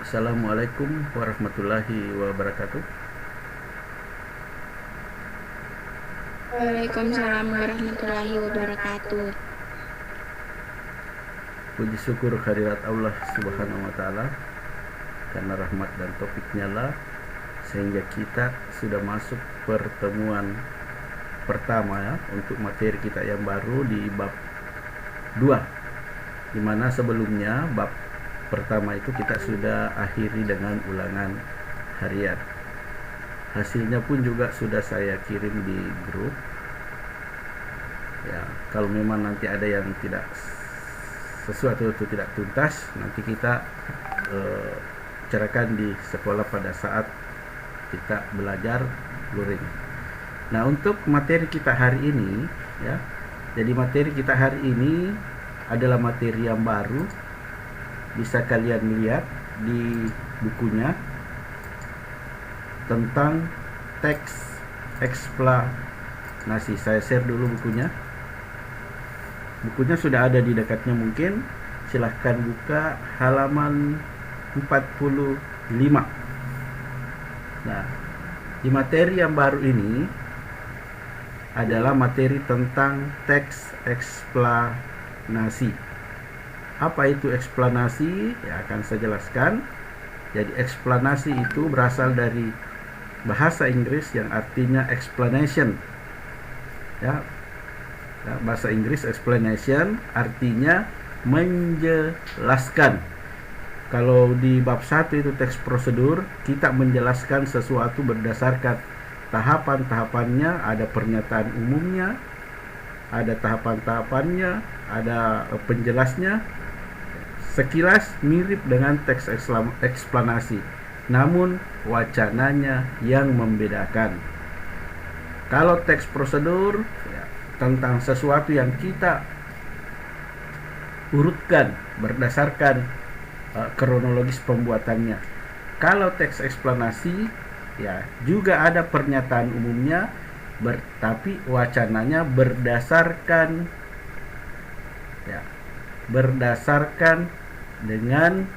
Assalamualaikum warahmatullahi wabarakatuh. Waalaikumsalam warahmatullahi wabarakatuh. Puji syukur kehadirat Allah Subhanahu wa taala, karena rahmat dan taufiknya lah sehingga kita sudah masuk pertemuan pertama ya untuk materi kita yang baru di bab 2, di mana sebelumnya bab pertama itu kita sudah akhiri dengan ulangan harian. Hasilnya pun juga sudah saya kirim di grup. Ya, kalau memang nanti ada yang tidak sesuatu itu tidak tuntas, nanti kita bicarakan di sekolah pada saat kita belajar luring. Nah, untuk materi kita hari ini ya. Jadi materi kita hari ini adalah materi yang baru. Bisa kalian lihat di bukunya tentang teks eksplanasi. Saya share dulu bukunya. Bukunya sudah ada di dekatnya mungkin. Silahkan buka halaman 45. Nah, di materi yang baru ini adalah materi tentang teks eksplanasi. Apa itu eksplanasi? Ya, akan saya jelaskan. Jadi eksplanasi itu berasal dari bahasa Inggris yang artinya explanation. Ya, bahasa Inggris explanation artinya menjelaskan. Kalau di bab 1 itu teks prosedur, kita menjelaskan sesuatu berdasarkan tahapan-tahapannya, ada pernyataan umumnya, ada tahapan-tahapannya, ada penjelasnya. Sekilas mirip dengan teks eksplanasi, namun wacananya yang membedakan. Kalau teks prosedur ya, tentang sesuatu yang kita urutkan berdasarkan kronologis pembuatannya. Kalau teks eksplanasi ya juga ada pernyataan umumnya, tapi wacananya berdasarkan dengan,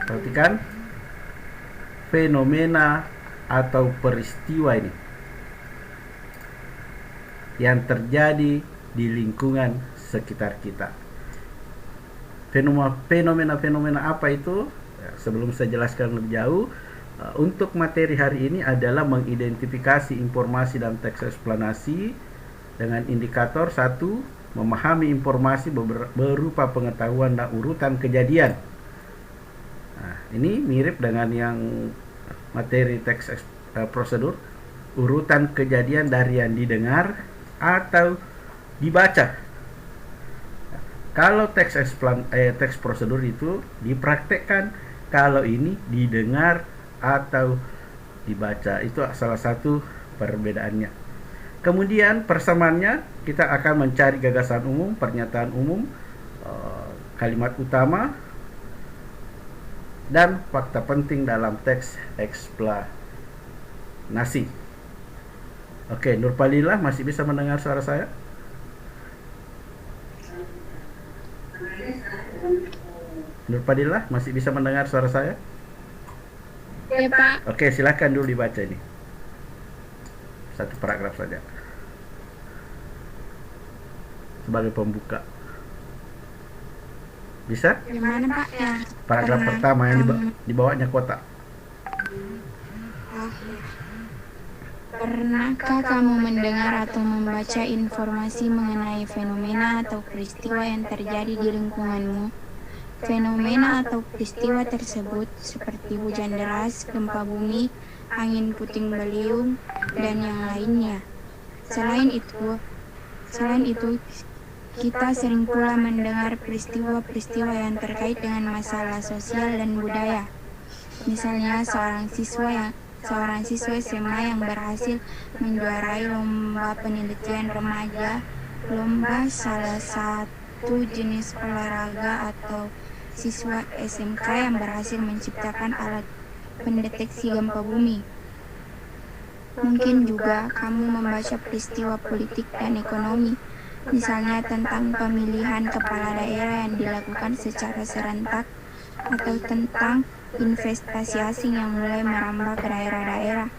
perhatikan, fenomena atau peristiwa ini yang terjadi di lingkungan sekitar kita. Fenomena apa itu? Ya, sebelum saya jelaskan lebih jauh, untuk materi hari ini adalah mengidentifikasi informasi dan teks eksplanasi dengan indikator 1, memahami informasi berupa pengetahuan dan urutan kejadian. Nah, ini mirip dengan yang materi teks prosedur, urutan kejadian dari yang didengar atau dibaca. Kalau teks prosedur itu dipraktekkan, kalau ini didengar atau dibaca. Itu salah satu perbedaannya. Kemudian persamaannya, kita akan mencari gagasan umum, pernyataan umum, kalimat utama, dan fakta penting dalam teks eksplanasi. Oke, Nurpalilah masih bisa mendengar suara saya? Nurpalilah masih bisa mendengar suara saya? Ya Pak. Oke, silakan dulu dibaca ini. Satu paragraf saja. Sebagai pembuka. Bisa? Yang mana Pak? Ya. Paragraf pertama yang di bawahnya kotak. Pernahkah kamu mendengar atau membaca informasi mengenai fenomena atau peristiwa yang terjadi di lingkunganmu? Fenomena atau peristiwa tersebut seperti hujan deras, gempa bumi, angin puting beliung, dan yang lainnya. Selain itu, kita sering pula mendengar peristiwa-peristiwa yang terkait dengan masalah sosial dan budaya. Misalnya seorang siswa SMA yang berhasil menjuarai lomba penelitian remaja, lomba salah satu jenis olahraga, atau siswa SMK yang berhasil menciptakan alat pendeteksi gempa bumi. Mungkin juga kamu membaca peristiwa politik dan ekonomi, misalnya tentang pemilihan kepala daerah yang dilakukan secara serentak atau tentang investasi asing yang mulai merambah ke daerah-daerah.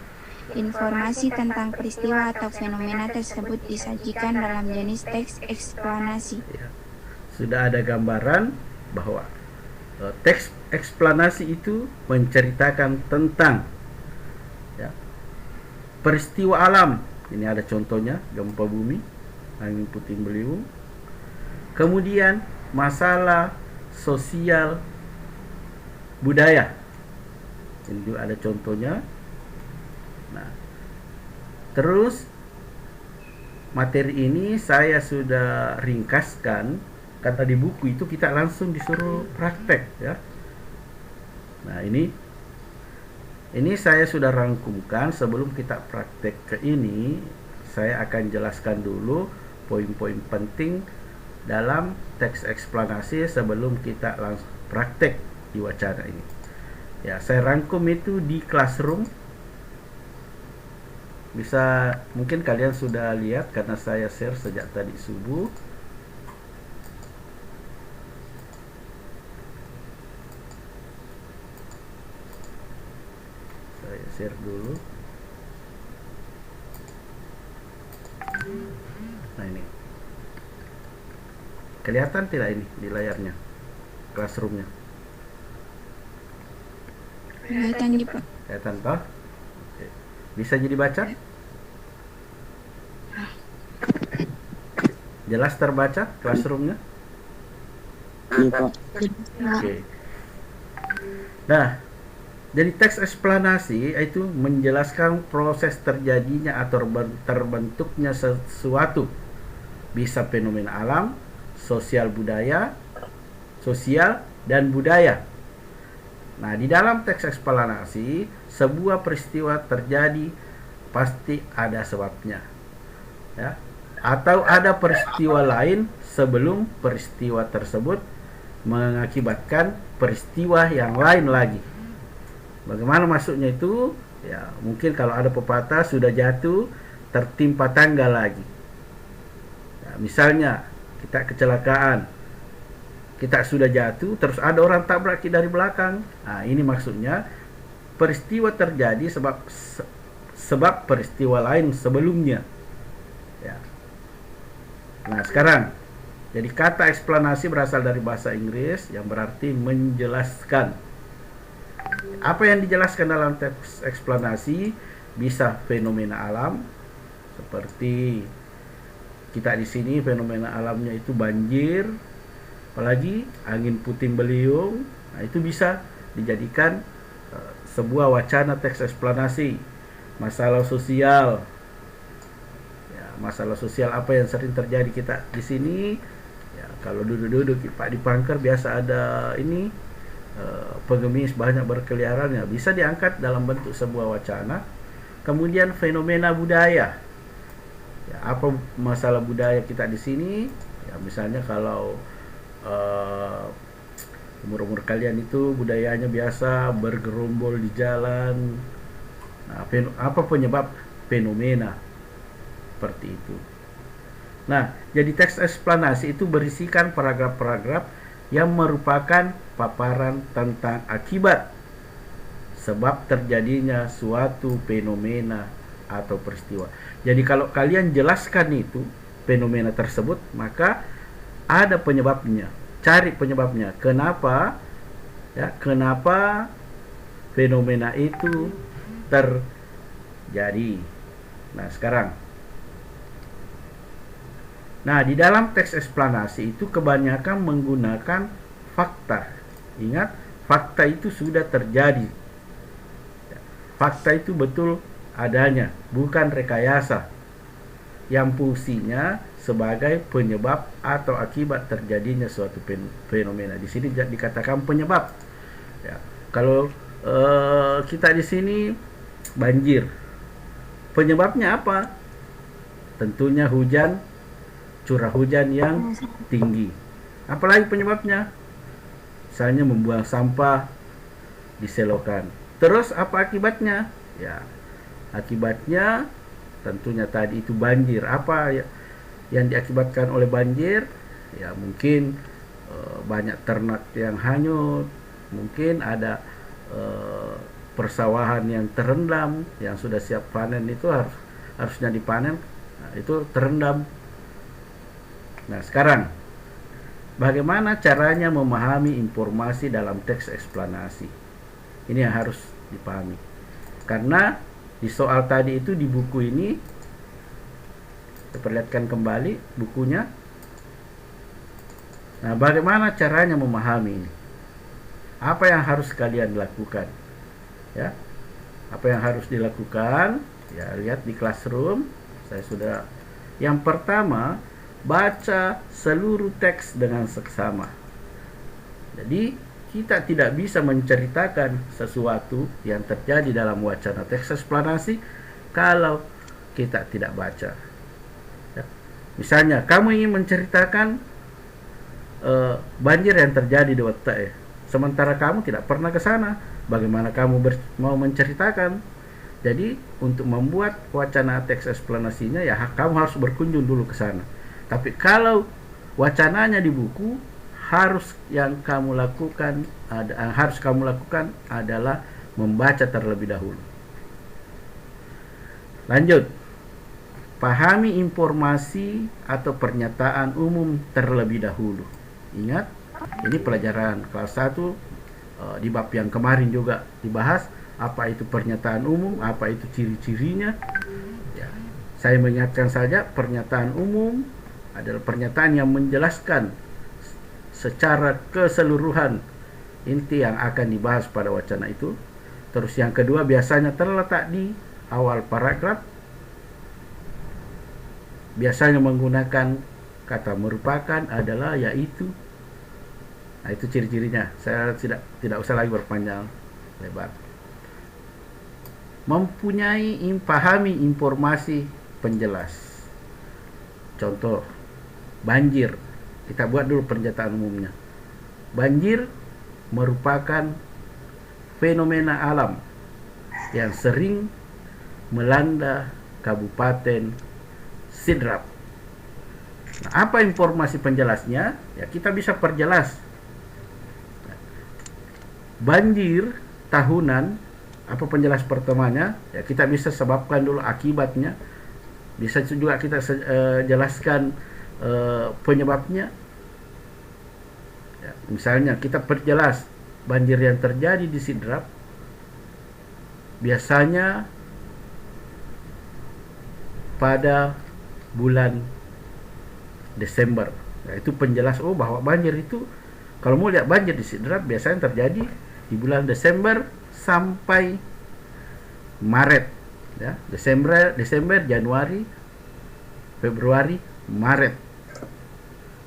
Informasi tentang peristiwa atau fenomena tersebut disajikan dalam jenis teks eksplanasi. Ya. Sudah ada gambaran bahwa teks eksplanasi itu menceritakan tentang ya, peristiwa alam. Ini ada contohnya, gempa bumi, angin puting beliung. Kemudian masalah sosial budaya. Ini juga ada contohnya. Nah, terus materi ini saya sudah ringkaskan karena di buku itu kita langsung disuruh praktek ya. Nah, ini saya sudah rangkumkan. Sebelum kita praktek ke ini, saya akan jelaskan dulu poin-poin penting dalam teks eksplanasi sebelum kita langsung praktek di wacana ini. Ya, saya rangkum itu di Classroom. Bisa, mungkin kalian sudah lihat karena saya share sejak tadi subuh. Saya share dulu. Nah, ini kelihatan tidak ini di layarnya Classroomnya? Kelihatan di Pak. Kelihatan toh? Oke. Bisa jadi baca? Jelas terbaca Classroomnya? Iya, Pak. Oke. Nah, jadi teks eksplanasi itu menjelaskan proses terjadinya atau terbentuknya sesuatu. Bisa fenomena alam, sosial dan budaya. Nah, di dalam teks eksplanasi, sebuah peristiwa terjadi pasti ada sebabnya. Ya. Atau ada peristiwa lain sebelum peristiwa tersebut mengakibatkan peristiwa yang lain lagi. Bagaimana maksudnya itu? Ya, mungkin kalau ada pepatah sudah jatuh tertimpa tangga lagi. Ya, misalnya kita kecelakaan, kita sudah jatuh, terus ada orang tabrak kita dari belakang. Nah, ini maksudnya peristiwa terjadi sebab peristiwa lain sebelumnya. Ya. Nah, sekarang, jadi kata eksplanasi berasal dari bahasa Inggris yang berarti menjelaskan. Apa yang dijelaskan dalam teks eksplanasi bisa fenomena alam, seperti kita di sini fenomena alamnya itu banjir, apalagi angin puting beliung. Nah, itu bisa dijadikan sebuah wacana teks eksplanasi. Masalah sosial, ya, masalah sosial apa yang sering terjadi kita di sini. Ya, kalau duduk-duduk Pak di Pangker biasa ada ini pengemis banyak berkeliaran, ya, bisa diangkat dalam bentuk sebuah wacana. Kemudian fenomena budaya. Ya, apa masalah budaya kita di sini? Ya, misalnya kalau umur-umur kalian itu budayanya biasa bergerombol di jalan. Nah, apa penyebab fenomena seperti itu? Nah, jadi teks eksplanasi itu berisikan paragraf-paragraf yang merupakan paparan tentang akibat sebab terjadinya suatu fenomena atau peristiwa. Jadi kalau kalian jelaskan itu fenomena tersebut, maka ada penyebabnya. Cari penyebabnya. Kenapa? Ya, kenapa fenomena itu terjadi? Nah, sekarang. Nah, di dalam teks eksplanasi itu kebanyakan menggunakan fakta. Ingat, fakta itu sudah terjadi. Fakta itu betul adanya, bukan rekayasa yang fungsinya sebagai penyebab atau akibat terjadinya suatu fenomena. Di sini dikatakan penyebab. Ya, kalau kita di sini banjir, penyebabnya apa? Tentunya hujan, curah hujan yang tinggi. Apalagi penyebabnya? Misalnya membuang sampah di selokan. Terus apa akibatnya? Ya, akibatnya tentunya tadi itu banjir. Apa yang diakibatkan oleh banjir? Ya, mungkin banyak ternak yang hanyut, Mungkin ada persawahan yang terendam, yang sudah siap panen itu harusnya dipanen, nah, itu terendam. Nah, sekarang bagaimana caranya memahami informasi dalam teks eksplanasi? Ini yang harus dipahami. Karena di soal tadi itu, di buku ini, saya perlihatkan kembali bukunya. Nah, bagaimana caranya memahami ini? Apa yang harus kalian lakukan? Ya, apa yang harus dilakukan? Ya, lihat di classroom. Saya sudah. Yang pertama, baca seluruh teks dengan seksama. Jadi, kita tidak bisa menceritakan sesuatu yang terjadi dalam wacana teks eksplanasi kalau kita tidak baca. Ya. Misalnya, kamu ingin menceritakan banjir yang terjadi di Wattae, sementara kamu tidak pernah ke sana. Bagaimana kamu mau menceritakan? Jadi, untuk membuat wacana teks eksplanasinya, ya kamu harus berkunjung dulu ke sana. Tapi kalau wacananya di buku, yang harus kamu lakukan adalah membaca terlebih dahulu. Lanjut. Pahami informasi atau pernyataan umum terlebih dahulu. Ingat, ini pelajaran kelas 1 di bab yang kemarin juga dibahas, apa itu pernyataan umum, apa itu ciri-cirinya. Ya, saya mengingatkan saja, pernyataan umum adalah pernyataan yang menjelaskan secara keseluruhan inti yang akan dibahas pada wacana itu. Terus yang kedua biasanya terletak di awal paragraf, biasanya menggunakan kata merupakan, adalah, yaitu. Nah, itu ciri-cirinya. Saya tidak usah lagi berpanjang lebar. Pahami informasi penjelas. Contoh, banjir. Kita buat dulu pernyataan umumnya. Banjir merupakan fenomena alam yang sering melanda Kabupaten Sidrap. Nah, apa informasi penjelasnya? Ya, kita bisa perjelas. Banjir tahunan, apa penjelas pertamanya? Ya, kita bisa sebabkan dulu akibatnya. Bisa juga kita jelaskan penyebabnya. Ya, misalnya kita perjelas banjir yang terjadi di Sidrap biasanya pada bulan Desember. Nah, itu penjelas bahwa banjir itu, kalau mau lihat banjir di Sidrap biasanya terjadi di bulan Desember sampai Maret. Ya, Desember, Januari, Februari, Maret.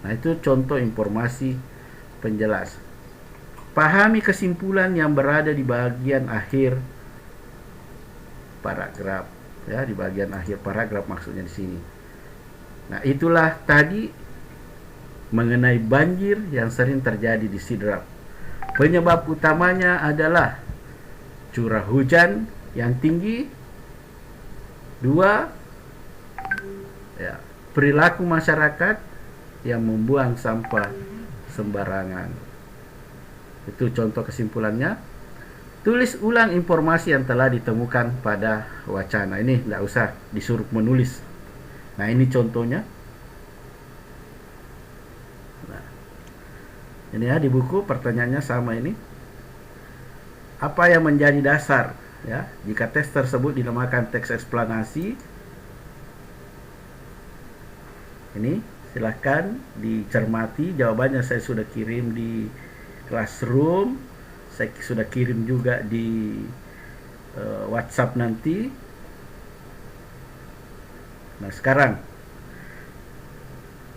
Nah, itu contoh informasi penjelas. Pahami kesimpulan yang berada di bagian akhir paragraf. Ya, di bagian akhir paragraf maksudnya di sini. Nah, itulah tadi mengenai banjir yang sering terjadi di Sidrap. Penyebab utamanya adalah curah hujan yang tinggi. 2, ya, perilaku masyarakat yang membuang sampah sembarangan. Itu contoh kesimpulannya. Tulis ulang informasi yang telah ditemukan pada wacana. Ini tidak usah disuruh menulis. Nah, ini contohnya. Nah, ini ya di buku pertanyaannya sama ini. Apa yang menjadi dasar, ya, jika teks tersebut dinamakan teks eksplanasi? Ini silahkan dicermati. Jawabannya saya sudah kirim di classroom. Saya sudah kirim juga di WhatsApp nanti. Nah, sekarang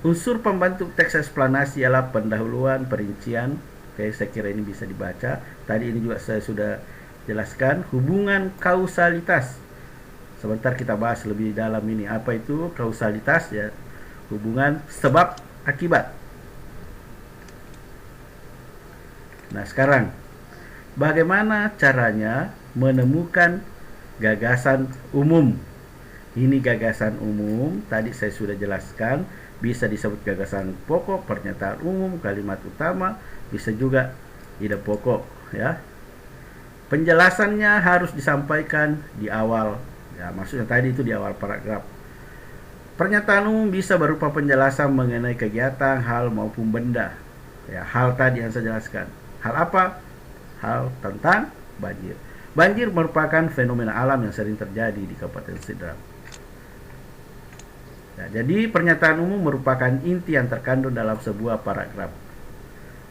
unsur pembantu teks eksplanasi ialah pendahuluan, perincian. Oke, saya kira ini bisa dibaca. Tadi ini juga saya sudah jelaskan. Hubungan kausalitas. Sebentar kita bahas lebih dalam ini. Apa itu kausalitas? Ya, hubungan sebab akibat. Nah, sekarang bagaimana caranya menemukan gagasan umum? Ini gagasan umum, tadi saya sudah jelaskan, bisa disebut gagasan pokok, pernyataan umum, kalimat utama, bisa juga ide pokok ya. Penjelasannya harus disampaikan di awal ya, maksudnya tadi itu di awal paragraf. Pernyataan umum bisa berupa penjelasan mengenai kegiatan, hal maupun benda ya. Hal tadi yang saya jelaskan. Hal apa? Hal tentang banjir. Banjir merupakan fenomena alam yang sering terjadi di Kabupaten Sidrap ya. Jadi pernyataan umum merupakan inti yang terkandung dalam sebuah paragraf.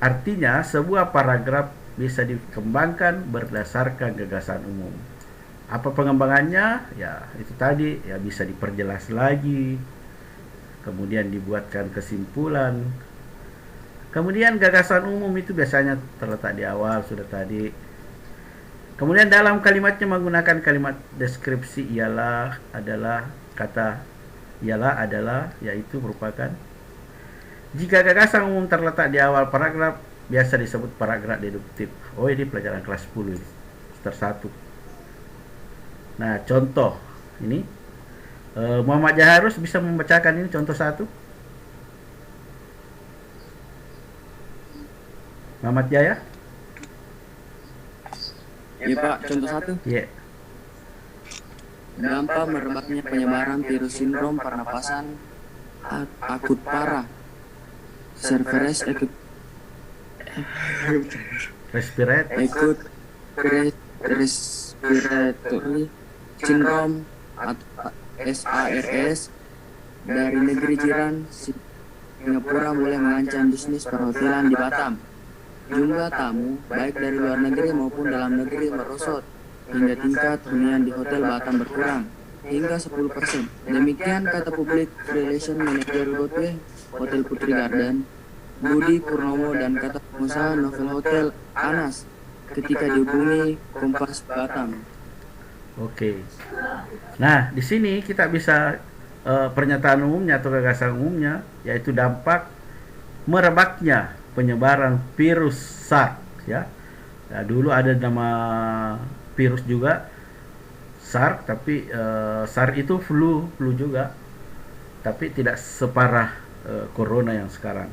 Artinya sebuah paragraf bisa dikembangkan berdasarkan gagasan umum. Apa pengembangannya? Ya, itu tadi ya, bisa diperjelas lagi, kemudian dibuatkan kesimpulan. Kemudian gagasan umum itu biasanya terletak di awal, sudah tadi. Kemudian dalam kalimatnya menggunakan kalimat deskripsi ialah, adalah, kata ialah, adalah, yaitu merupakan. Jika gagasan umum terletak di awal paragraf, biasa disebut paragraf deduktif. Oh, ini pelajaran kelas 10 ini, semester 1. Nah, contoh ini Muhammad Jaharus bisa membacakan ini contoh 1. Muhammad Jaya? Iya Pak, contoh 1. Ya. Dampak merebaknya penyebaran virus sindrom pernapasan akut parah. Severus respiratory syndrome SARS dari negeri jiran Singapura mulai mengancam bisnis perhotelan di Batam. Jumlah tamu baik dari luar negeri maupun dalam negeri merosot hingga tingkat hunian di hotel Batam berkurang hingga 10%. Demikian kata Public Relation Manager Gateway Hotel Putri Garden Budi Purnomo dan kata pengusaha Novel Hotel Anas ketika dihubungi Kompas Batam. Oke. Nah, di sini kita bisa pernyataan umumnya atau gagasan umumnya, yaitu dampak merebaknya penyebaran virus SARS ya. Nah, dulu ada nama virus juga SARS, tapi SARS itu flu juga, tapi tidak separah corona yang sekarang.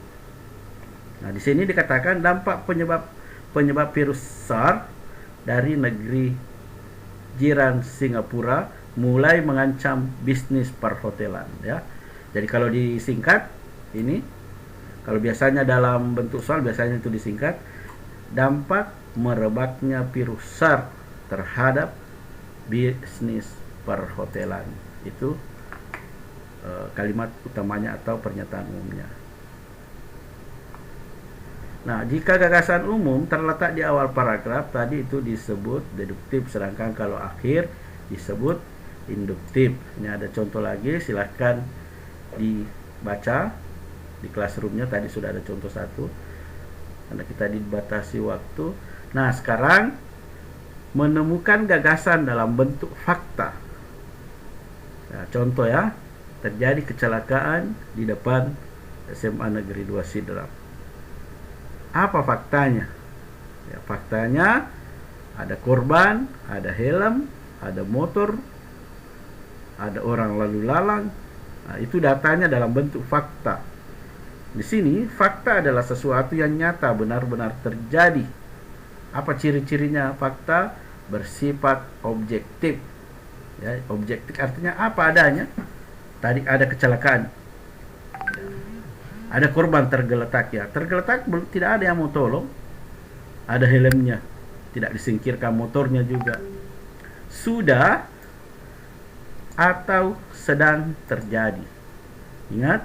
Nah, di sini dikatakan dampak penyebab virus SARS dari negeri jiran Singapura mulai mengancam bisnis perhotelan ya. Jadi kalau disingkat ini, kalau biasanya dalam bentuk soal biasanya itu disingkat, dampak merebaknya virus SARS terhadap bisnis perhotelan. Itu kalimat utamanya atau pernyataan umumnya. Nah, jika gagasan umum terletak di awal paragraf, tadi itu disebut deduktif, sedangkan kalau akhir disebut induktif. Ini ada contoh lagi, silahkan dibaca di classroomnya. Tadi sudah ada contoh 1 karena kita dibatasi waktu. Nah, sekarang menemukan gagasan dalam bentuk fakta. Nah, contoh ya, terjadi kecelakaan di depan SMA Negeri 2 Sidrap. Apa faktanya? Ya, faktanya ada korban, ada helm, ada motor, ada orang lalu lalang. Nah, itu datanya dalam bentuk fakta. Di sini fakta adalah sesuatu yang nyata, benar-benar terjadi. Apa ciri-cirinya? Fakta bersifat objektif. Ya, objektif artinya apa adanya. Tadi ada kecelakaan. Ada korban tergeletak ya. Tergeletak tidak ada yang mau tolong. Ada helmnya. Tidak disingkirkan motornya juga. Sudah atau sedang terjadi. Ingat,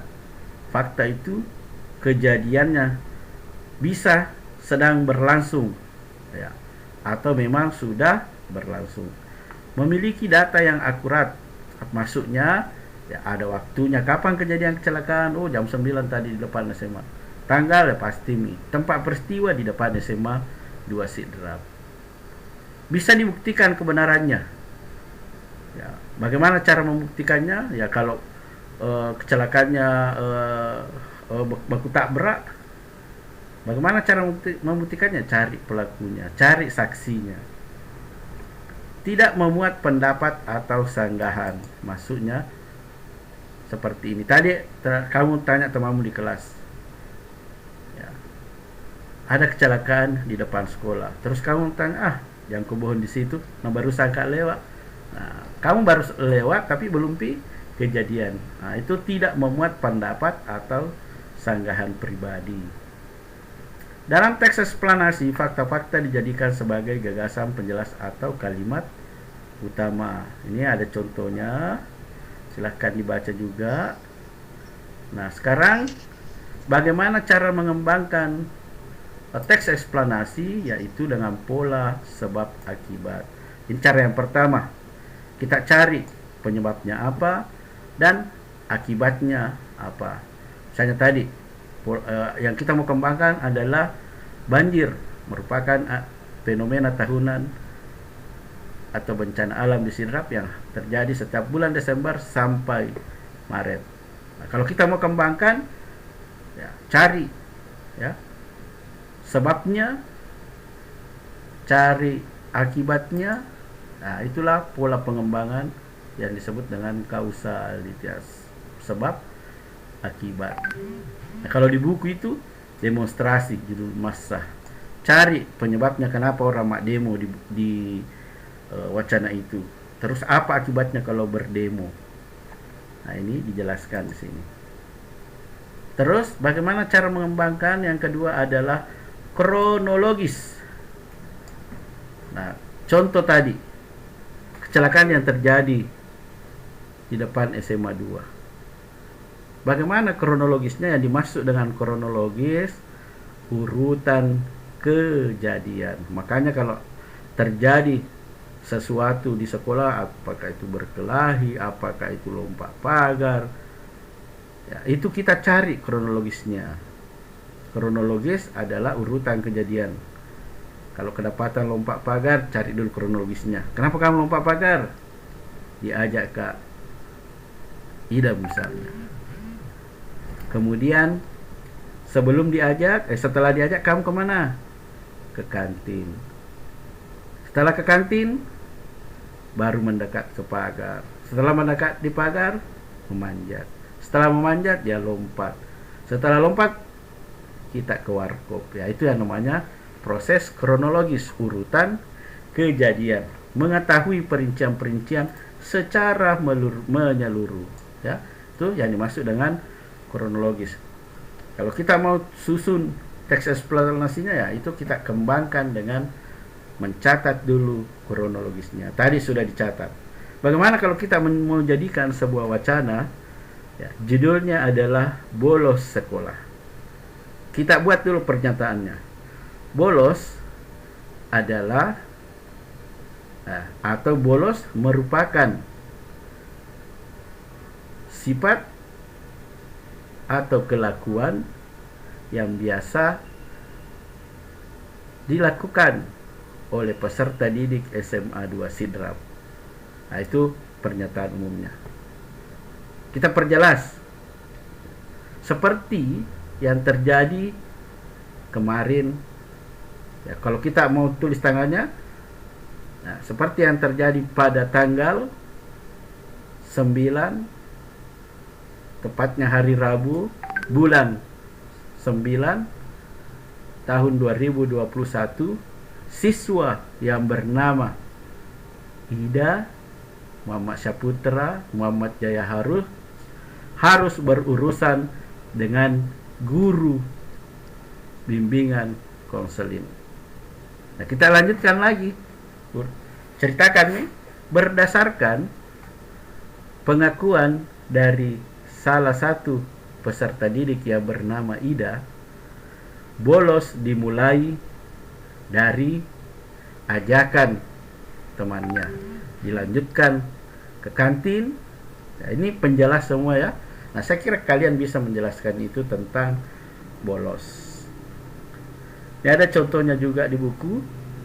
fakta itu kejadiannya bisa sedang berlangsung ya, atau memang sudah berlangsung. Memiliki data yang akurat. Maksudnya ya, ada waktunya kapan kejadian kecelakaan. Oh, jam 9 tadi di depan SMA. Tanggal ya pasti tempat peristiwa di depan SMA 2 Sidrap. Bisa dibuktikan kebenarannya. Ya, bagaimana cara membuktikannya? Ya, kalau kecelakaannya baku tabrak, bagaimana cara membuktikannya? Cari pelakunya, cari saksinya. Tidak memuat pendapat atau sanggahan. Maksudnya seperti ini. Tadi kamu tanya temanmu di kelas. Ya. ada kecelakaan di depan sekolah. Terus kamu tanya, jangan kebohon di situ, nah baru sangka lewat. Nah, kamu baru lewat tapi belum kejadian. Nah, itu tidak memuat pendapat atau sanggahan pribadi. Dalam teks eksplanasi, fakta-fakta dijadikan sebagai gagasan penjelas atau kalimat utama. Ini ada contohnya, silahkan dibaca juga. Nah, sekarang bagaimana cara mengembangkan teks eksplanasi, yaitu dengan pola sebab akibat. Ini cara yang pertama, kita cari penyebabnya apa dan akibatnya apa. Misalnya tadi yang kita mau kembangkan adalah banjir merupakan fenomena tahunan atau bencana alam di Sidrap yang terjadi setiap bulan Desember sampai Maret. Nah, kalau kita mau kembangkan, ya, cari ya sebabnya, cari akibatnya. Nah, itulah pola pengembangan yang disebut dengan kausalitas, sebab akibat. Nah, kalau di buku itu demonstrasi judul masa, cari penyebabnya kenapa orang mak demo di wacana itu. Terus apa akibatnya kalau berdemo. Nah, ini dijelaskan di sini. Terus bagaimana cara mengembangkan? Yang kedua adalah kronologis. Nah, contoh tadi kecelakaan yang terjadi di depan SMA 2. Bagaimana kronologisnya? Yang dimaksud dengan kronologis urutan kejadian. Makanya kalau terjadi sesuatu di sekolah, apakah itu berkelahi, apakah itu lompat pagar, ya, itu kita cari kronologisnya. Kronologis adalah urutan kejadian. Kalau kedapatan lompat pagar, cari dulu kronologisnya. Kenapa kamu lompat pagar? Diajak Kak Ida misalnya. Kemudian setelah diajak kamu kemana? Ke kantin. Setelah ke kantin, baru mendekat ke pagar. Setelah mendekat di pagar, memanjat. Setelah memanjat, dia lompat. Setelah lompat, kita ke warkop. Ya, itu yang namanya proses kronologis, urutan kejadian. Mengetahui perincian-perincian secara menyeluruh. Ya, itu yang dimaksud dengan kronologis. Kalau kita mau susun teks eksplanasinya, ya itu kita kembangkan dengan mencatat dulu kronologisnya. Tadi sudah dicatat. Bagaimana kalau kita mau jadikan sebuah wacana, ya, judulnya adalah bolos sekolah. Kita buat dulu pernyataannya. Bolos adalah atau bolos merupakan sifat atau kelakuan yang biasa dilakukan oleh peserta didik SMA 2 Sidrap. Nah, itu pernyataan umumnya. Kita perjelas seperti yang terjadi kemarin. Ya, kalau kita mau tulis tanggalnya, nah, seperti yang terjadi pada tanggal 9, tepatnya hari Rabu, bulan 9 tahun 2021, siswa yang bernama Ida Muhammad Syaputra Muhammad Jaya harus berurusan dengan guru bimbingan konseling. Nah, kita lanjutkan lagi. Ceritakan nih, berdasarkan pengakuan dari salah satu peserta didik yang bernama Ida, bolos dimulai dari ajakan temannya, dilanjutkan ke kantin. Nah, ini penjelas semua ya. Nah, saya kira kalian bisa menjelaskan itu tentang bolos. Ini ada contohnya juga di buku.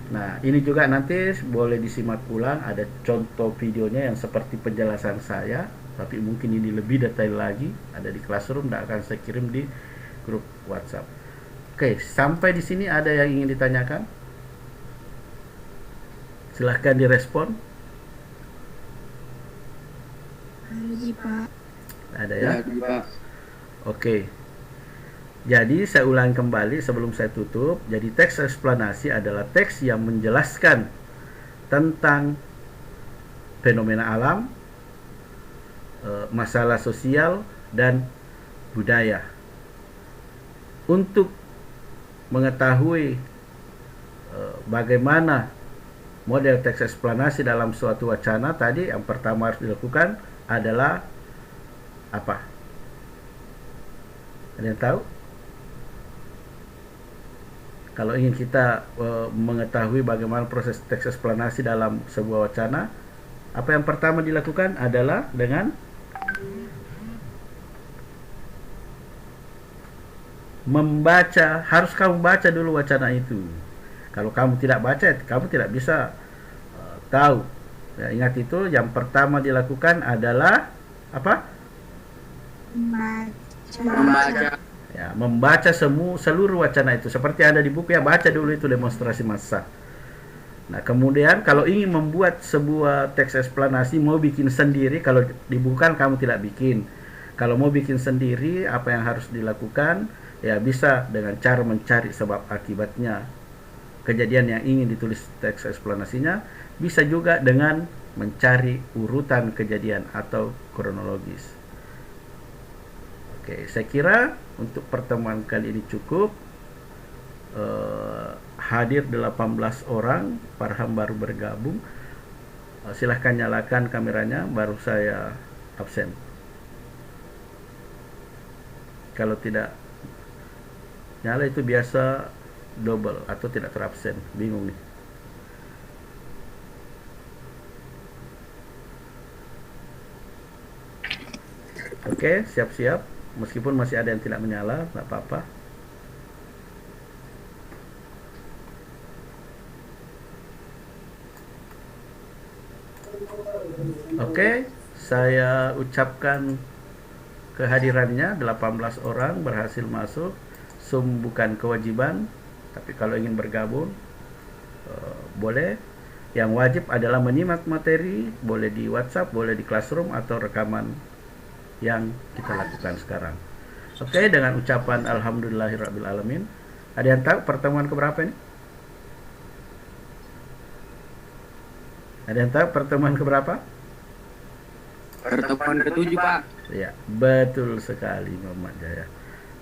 Nah, ini juga nanti boleh disimak ulang. Ada contoh videonya yang seperti penjelasan saya, tapi mungkin ini lebih detail lagi. Ada di Classroom, dan akan saya kirim di grup WhatsApp. Oke, sampai di sini ada yang ingin ditanyakan? Silahkan direspon. Halo Ji Pak. Ada ya? Ya, Pak. Oke. Jadi saya ulangi kembali sebelum saya tutup. Jadi teks eksplanasi adalah teks yang menjelaskan tentang fenomena alam, masalah sosial dan budaya. Untuk mengetahui bagaimana model teks eksplanasi dalam suatu wacana, tadi yang pertama harus dilakukan adalah apa? Ada yang tahu? Kalau ingin kita mengetahui bagaimana proses teks eksplanasi dalam sebuah wacana, apa yang pertama dilakukan adalah dengan membaca. Harus kamu baca dulu wacana itu. Kalau kamu tidak baca, kamu tidak bisa tahu. Ya, ingat itu, yang pertama dilakukan adalah apa? Membaca. Ya, membaca seluruh wacana itu. Seperti ada di buku ya, baca dulu itu demonstrasi massa. Nah, kemudian kalau ingin membuat sebuah teks eksplanasi, mau bikin sendiri, kalau dibuka kamu tidak bikin. Kalau mau bikin sendiri, apa yang harus dilakukan? Ya, bisa dengan cara mencari sebab akibatnya kejadian yang ingin ditulis teks eksplanasinya. Bisa juga dengan mencari urutan kejadian atau kronologis. Oke, saya kira untuk pertemuan kali ini cukup. Hadir 18 orang, Farham baru bergabung. Silahkan nyalakan kameranya, baru saya absen. Kalau tidak nyala itu biasa double atau tidak terabsen, bingung nih. Oke, siap-siap. Meskipun masih ada yang tidak menyala, nggak apa-apa. Oke, saya ucapkan kehadirannya 18 orang berhasil masuk. Zoom bukan kewajiban, tapi kalau ingin bergabung boleh. Yang wajib adalah menyimak materi, boleh di WhatsApp, boleh di Classroom atau rekaman yang kita lakukan sekarang. Oke, dengan ucapan alhamdulillahirrabbilalamin. Ada yang tahu pertemuan keberapa ini? Ada yang tahu pertemuan keberapa? Pertemuan ke-7, Pak. Ya, betul sekali Muhammad Jaya.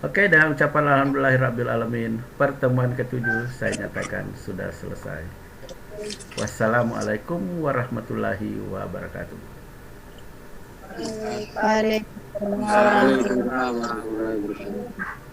Oke, dengan ucapan alhamdulillahirrabbilalamin, pertemuan ke-7 saya nyatakan sudah selesai. Wassalamualaikum warahmatullahi wabarakatuh. Waalaikumsalam. Waalaikumsalam warahmatullahi wabarakatuh.